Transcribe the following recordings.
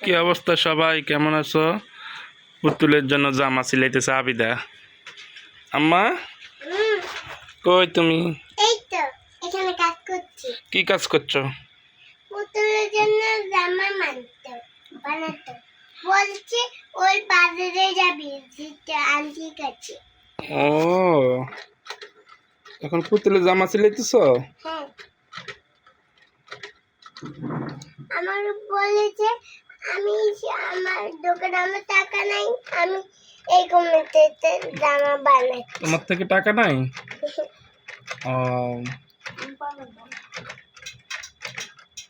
কি অবস্থা সবাই, কেমন আছো? পুতুলের জন্য জামা সিলাইতেছে আবিদা। আম্মা কই তুমি? এই তো এখানে কাজ করছি। কি কাজ করছো? পুতুলের জন্য জামা বানাতে বলছি। ওই বাজারে যাবি, যেটা আনটি কাছে। ও, এখন পুতুলের জামা সিলাইতেছো? হ্যাঁ, আমার বলেছে আমার দোকানে আমার টাকা নাই, আমি এই কমিটিতে জামা বানাই। তোমার থেকে টাকা নাই? ও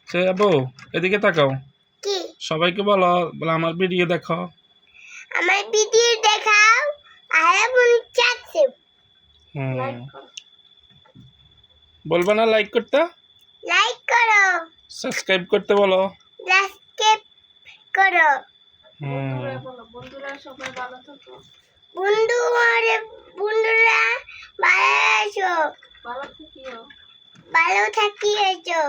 সে আবু, এদিকে তাকাও। কি? সবাইকে বলো, বলে আমার ভিডিও দেখো। আমার ভিডিও দেখাও আর মন চাচ্ছে। বলবা না লাইক করতে? লাইক করো, সাবস্ক্রাইব করতে বলো। সাবস্ক্রাইব করো। বন্ধুরা সবাই ভালো থাকো। বন্ধুরা ভালো আছো? ভালো থাকিও।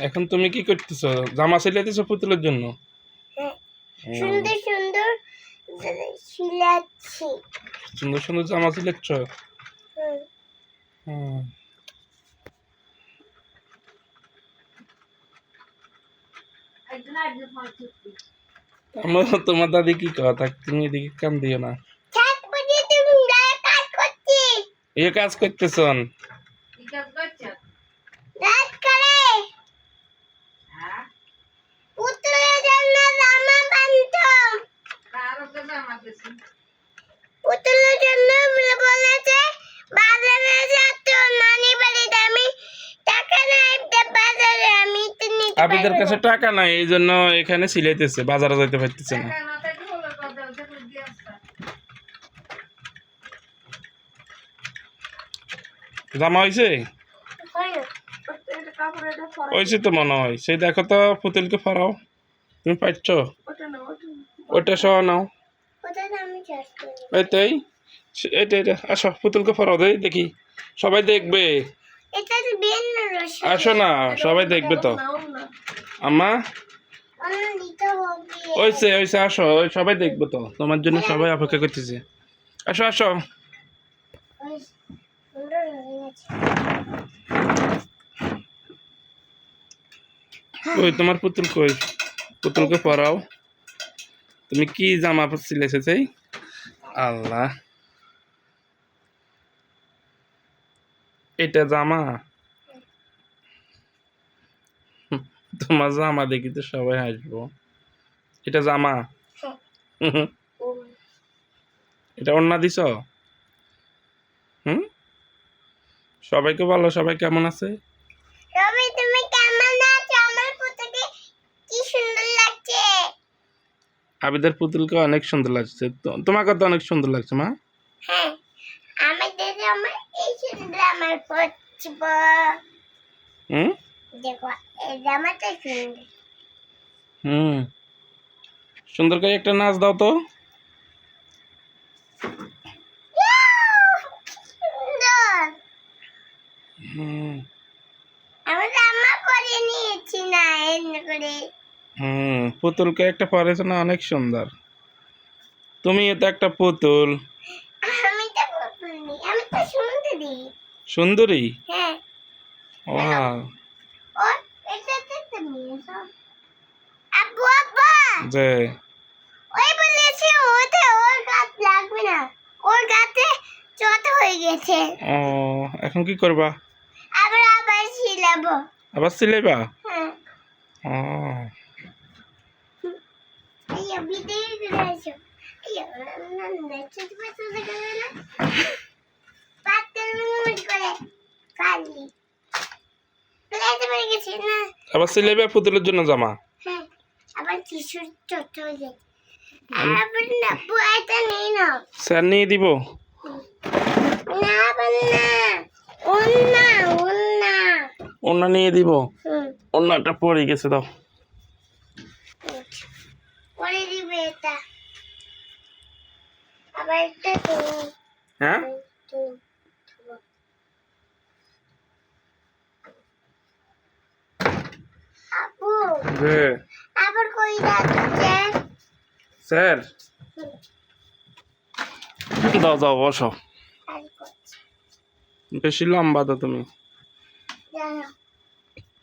এখন তুমি কি করতেছো? জামা সিলাইতেছো পুতুলের জন্য? সুন্দর সুন্দর সিলাচ্ছি। সুন্দর সুন্দর জামা সিলাচ্ছ? আমার তোমার দাদি কি কথা, তুমি এদিকে কান দিও না। এই কাজ করতেছন? আবিদের কাছে টাকা নাই, এই জন্য এখানে সিলাইতেছে, বাজারে যাইতে পারতেছে না। জামা হয়েছে? হয়েছে তো মনে হয়। সেই দেখো তো, পুতুলকে ফরাও। তুমি পাচ্ছ? ওটা সহ নাও। এইটাই, এটা আসো, পুতুলকে ফরাও দেই দেখি, সবাই দেখবে। আসো না, সবাই দেখবে তো। আম্মা ওইসে ওইসে আসো, সবাই দেখবো তো, তোমার জন্য সবাই অপেক্ষা করতেছে। আসো আসো। কই তোমার পুতুল কই? পুতুলকে পরাও। তুমি কি জামা সিলেছে? চাই আল্লাহ, এটা জামা? তোমার জামা দেখি তো সবাই হাসবো। এটা জামা? এটা ওড়না দিছ? সবাইকে বলো, সবাই কেমন আছে? তুমি কেমন আছো? আমার পুতুলকে কি সুন্দর লাগছে। আবিদের পুতুলকে অনেক সুন্দর লাগছে, তোমাকে তো অনেক সুন্দর লাগছে মা। হ্যাঁ, আমাদের আমার এই সুন্দর আমার পছন্দ। দেখো এই জামাটা সুন্দর। সুন্দর করে একটা নাচ দাও তো। আমি জামা পরে নিয়েছি না এমনি করে। পুতুলকে একটা পরেছো না, অনেক সুন্দর। তুমি তো একটা পুতুল। আমি তো পুতুল নেই, আমি তো সুন্দরী। সুন্দরী? হ্যাঁ। ওয়াও। ও এটা তো মেয়ে সব। আব্বু আব্বা যে ওই বলেছে ওতে ওর গাছ লাগবে না, ওর গাছে ছোট হয়ে গেছে। ও, এখন কি করবা? আবার সিলাবো। আবার সিলাইবা? হ্যাঁ। ও, এই বিদেই দিয়েছো। এই না ছোট ছোট করে না। পাতল মুড় করে খালি। প্লেটে পড়ে গেছে না। আবার সিলাইবা পুতুলের জন্য জামা? হ্যাঁ, আবার কিছু ছোট হয়ে যায়। আবার না বুয়াটা নেই না। স্যার নিয়ে দিব? না বন্না ওন্না ওন্না ওনা নিয়ে দিব। ওনাটা পড়ে গেছে, দাও। পরে দিবে এটা। আবার এটা তুমি। হ্যাঁ, আপু যে আবার কই যাচ্ছে স্যার দাও দাও বসো আর করছে বেশি লম্বা তো তুমি জানো